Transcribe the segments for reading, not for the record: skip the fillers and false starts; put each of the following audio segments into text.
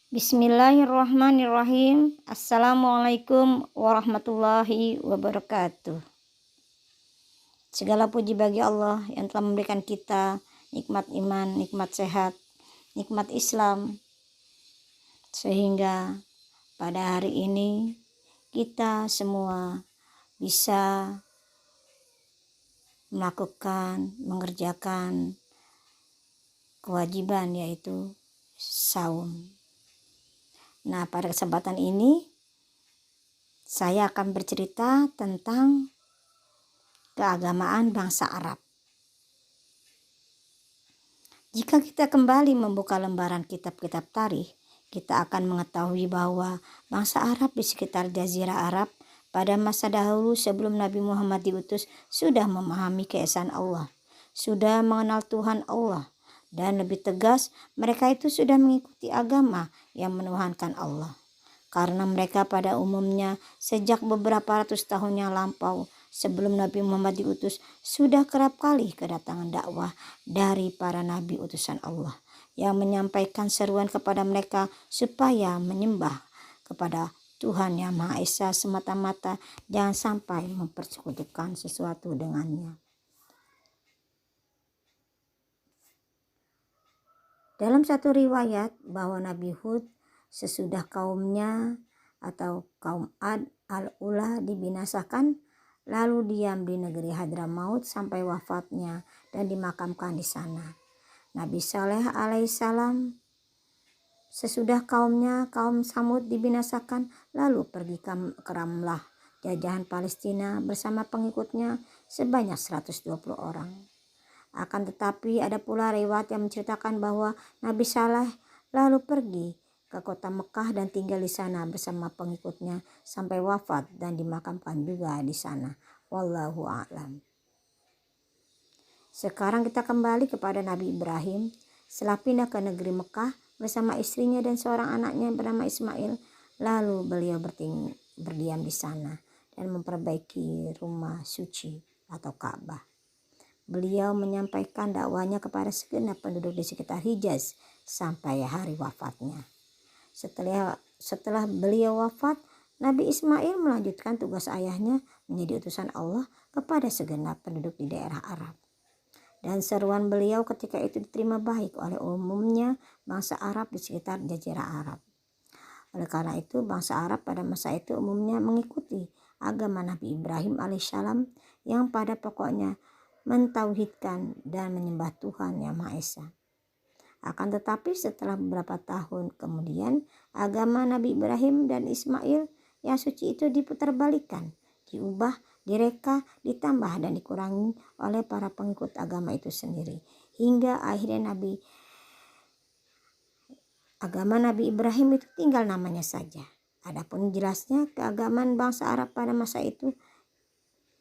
Bismillahirrahmanirrahim. Assalamualaikum warahmatullahi wabarakatuh. Segala puji bagi Allah yang telah memberikan kita nikmat iman, nikmat sehat, nikmat Islam, sehingga pada hari ini kita semua bisa mengerjakan kewajiban, yaitu saum. Nah, pada kesempatan ini saya akan bercerita tentang keagamaan bangsa Arab. Jika kita kembali membuka lembaran kitab-kitab tarikh, kita akan mengetahui bahwa bangsa Arab di sekitar Jazirah Arab pada masa dahulu sebelum Nabi Muhammad diutus sudah memahami keesaan Allah, sudah mengenal Tuhan Allah, dan lebih tegas mereka itu sudah mengikuti agama yang menuhankan Allah. Karena mereka pada umumnya sejak beberapa ratus tahun yang lampau sebelum Nabi Muhammad diutus sudah kerap kali kedatangan dakwah dari para nabi utusan Allah yang menyampaikan seruan kepada mereka supaya menyembah kepada Tuhan yang Maha Esa semata-mata, jangan sampai mempersekutukan sesuatu dengannya. Dalam satu riwayat bahwa Nabi Hud sesudah kaumnya atau kaum Ad al-Ula dibinasakan, lalu diam di negeri Hadramaut sampai wafatnya dan dimakamkan di sana. Nabi Saleh alaihissalam sesudah kaumnya kaum Samud dibinasakan, lalu pergi ke Ramlah, jajahan Palestina, bersama pengikutnya sebanyak 120 orang. Akan tetapi ada pula riwayat yang menceritakan bahwa Nabi Saleh lalu pergi ke kota Mekah dan tinggal di sana bersama pengikutnya sampai wafat dan dimakamkan juga di sana. Wallahu a'lam. Sekarang kita kembali kepada Nabi Ibrahim. Setelah pindah ke negeri Mekah bersama istrinya dan seorang anaknya bernama Ismail, lalu beliau berdiam di sana dan memperbaiki rumah suci atau Ka'bah. Beliau menyampaikan dakwahnya kepada segenap penduduk di sekitar Hijaz sampai hari wafatnya. Setelah beliau wafat, Nabi Ismail melanjutkan tugas ayahnya menjadi utusan Allah kepada segenap penduduk di daerah Arab. Dan seruan beliau ketika itu diterima baik oleh umumnya bangsa Arab di sekitar Jazirah Arab. Oleh karena itu, bangsa Arab pada masa itu umumnya mengikuti agama Nabi Ibrahim alaihissalam yang pada pokoknya mentauhidkan dan menyembah Tuhan yang Maha Esa. Akan tetapi setelah beberapa tahun kemudian, agama Nabi Ibrahim dan Ismail yang suci itu diputarbalikkan, diubah, direka, ditambah dan dikurangi oleh para pengikut agama itu sendiri. Hingga akhirnya agama Nabi Ibrahim itu tinggal namanya saja. Adapun jelasnya keagamaan bangsa Arab pada masa itu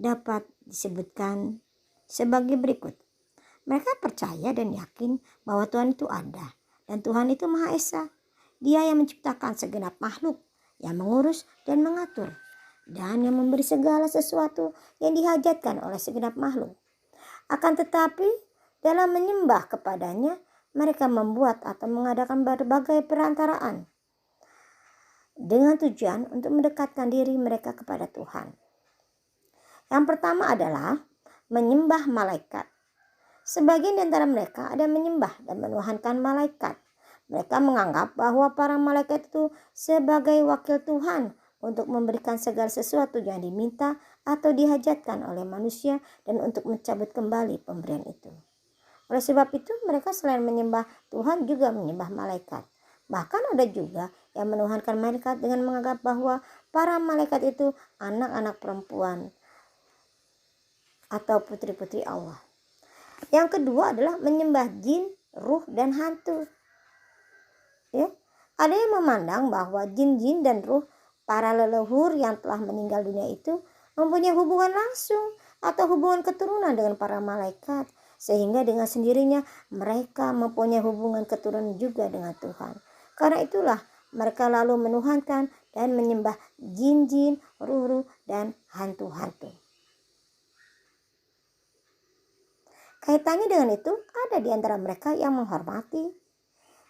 dapat disebutkan sebagai berikut. Mereka percaya dan yakin bahwa Tuhan itu ada dan Tuhan itu Maha Esa. Dia yang menciptakan segenap makhluk, yang mengurus dan mengatur, dan yang memberi segala sesuatu yang dihajatkan oleh segenap makhluk. Akan tetapi dalam menyembah kepadanya, mereka membuat atau mengadakan berbagai perantaraan dengan tujuan untuk mendekatkan diri mereka kepada Tuhan. Yang pertama adalah menyembah malaikat. Sebagian di antara mereka ada yang menyembah dan menuhankan malaikat. Mereka menganggap bahwa para malaikat itu sebagai wakil Tuhan untuk memberikan segala sesuatu yang diminta atau dihajatkan oleh manusia dan untuk mencabut kembali pemberian itu. Oleh sebab itu mereka selain menyembah Tuhan juga menyembah malaikat. Bahkan ada juga yang menuhankan malaikat dengan menganggap bahwa para malaikat itu anak-anak perempuan atau putri-putri Allah. Yang kedua adalah menyembah jin, ruh, dan hantu. Ya, ada yang memandang bahwa jin-jin dan ruh para leluhur yang telah meninggal dunia itu mempunyai hubungan langsung atau hubungan keturunan dengan para malaikat, sehingga dengan sendirinya mereka mempunyai hubungan keturunan juga dengan Tuhan. Karena itulah mereka lalu menuhankan dan menyembah jin-jin, ruh-ruh, dan hantu-hantu. Kaitannya dengan itu, ada di antara mereka yang menghormati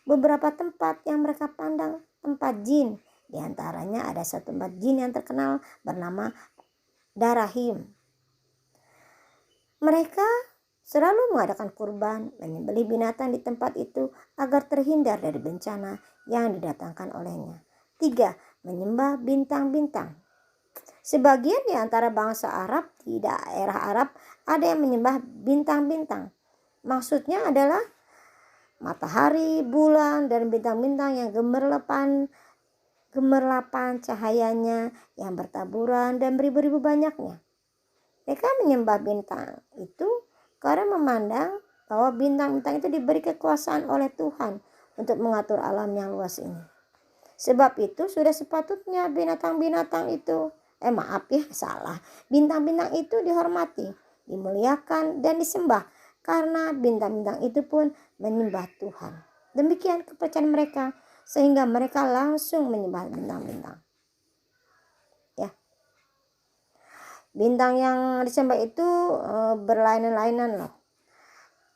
beberapa tempat yang mereka pandang tempat jin. Di antaranya ada satu tempat jin yang terkenal bernama Darahim. Mereka selalu mengadakan kurban, menyembelih binatang di tempat itu agar terhindar dari bencana yang didatangkan olehnya. 3. Menyembah bintang-bintang. Sebagian di antara bangsa Arab di daerah Arab ada yang menyembah bintang-bintang. Maksudnya adalah matahari, bulan, dan bintang-bintang yang gemerlapan cahayanya yang bertaburan dan beribu-ribu banyaknya. Mereka menyembah bintang itu karena memandang bahwa bintang-bintang itu diberi kekuasaan oleh Tuhan untuk mengatur alam yang luas ini. Sebab itu sudah sepatutnya bintang-bintang itu, bintang-bintang itu dihormati, dimuliakan, dan disembah karena bintang-bintang itu pun menyembah Tuhan. Demikian kepercayaan mereka sehingga mereka langsung menyembah bintang-bintang. Ya. Bintang yang disembah itu berlainan-lainan loh.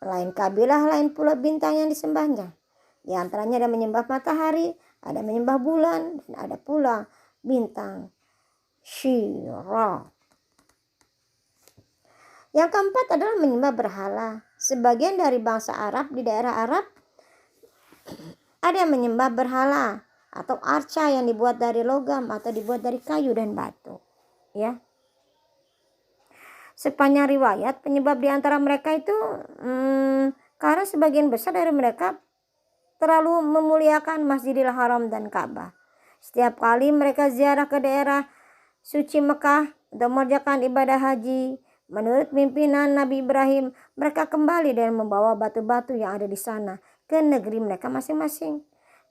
Lain kabilah, lain pula bintang yang disembahnya. Di antaranya ada menyembah matahari, ada menyembah bulan, dan ada pula bintang Syirah. Yang keempat adalah menyembah berhala. Sebagian dari bangsa Arab di daerah Arab ada yang menyembah berhala atau arca yang dibuat dari logam atau dibuat dari kayu dan batu. Ya. Sepanjang riwayat penyebab di antara mereka itu karena sebagian besar dari mereka terlalu memuliakan Masjidil Haram dan Ka'bah. Setiap kali mereka ziarah ke daerah suci Mekah untuk mengerjakan ibadah haji, menurut pimpinan Nabi Ibrahim, mereka kembali dan membawa batu-batu yang ada di sana ke negeri mereka masing-masing.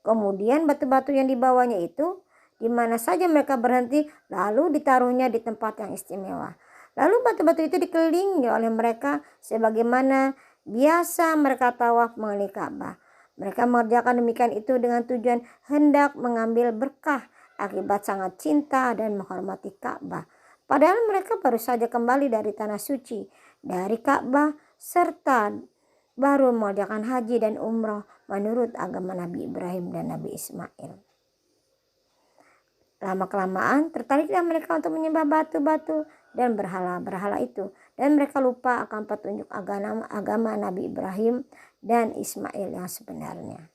Kemudian batu-batu yang dibawanya itu di mana saja mereka berhenti lalu ditaruhnya di tempat yang istimewa. Lalu batu-batu itu dikelilingi oleh mereka sebagaimana biasa mereka tawaf mengelilingi Ka'bah. Mereka mengerjakan demikian itu dengan tujuan hendak mengambil berkah akibat sangat cinta dan menghormati Ka'bah. Padahal mereka baru saja kembali dari tanah suci, dari Ka'bah, serta baru mengerjakan haji dan umrah menurut agama Nabi Ibrahim dan Nabi Ismail. Lama-kelamaan tertariklah mereka untuk menyembah batu-batu dan berhala-berhala itu. Dan mereka lupa akan petunjuk agama Nabi Ibrahim dan Ismail yang sebenarnya.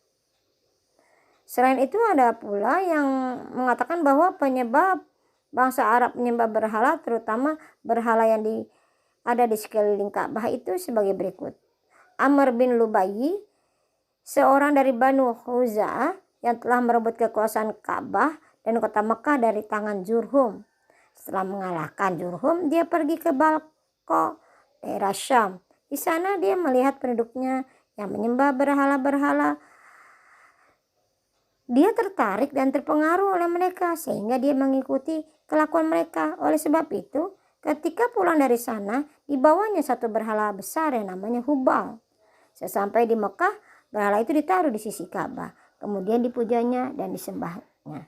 Selain itu ada pula yang mengatakan bahwa penyebab bangsa Arab menyembah berhala, terutama berhala yang ada di sekeliling Ka'bah itu sebagai berikut. Amr bin Lubayy, seorang dari Banu Khuza'ah yang telah merebut kekuasaan Ka'bah dan kota Mekah dari tangan Jurhum. Setelah mengalahkan Jurhum, dia pergi ke Balqa, daerah Syam. Di sana dia melihat penduduknya yang menyembah berhala-berhala. Dia tertarik dan terpengaruh oleh mereka sehingga dia mengikuti kelakuan mereka. Oleh sebab itu, ketika pulang dari sana, dibawanya satu berhala besar yang namanya Hubal. Sesampai di Mekah, berhala itu ditaruh di sisi Ka'bah. Kemudian dipujanya dan disembahnya.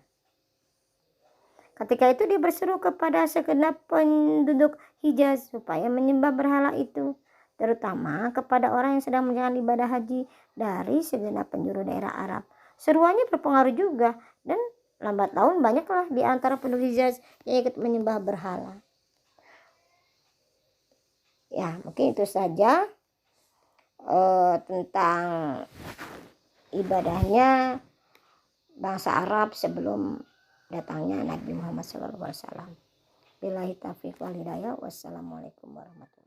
Ketika itu dia berseru kepada segenap penduduk Hijaz supaya menyembah berhala itu, terutama kepada orang yang sedang menjalankan ibadah haji dari segenap penjuru daerah Arab. Seruannya berpengaruh juga dan lambat laun banyaklah di antara penduduk Hijaz yang ikut menyembah berhala. Ya, mungkin itu saja tentang ibadahnya bangsa Arab sebelum datangnya Nabi Muhammad SAW. Billahi taufiq wal hidayah. Wassalamualaikum warahmatullahi wabarakatuh.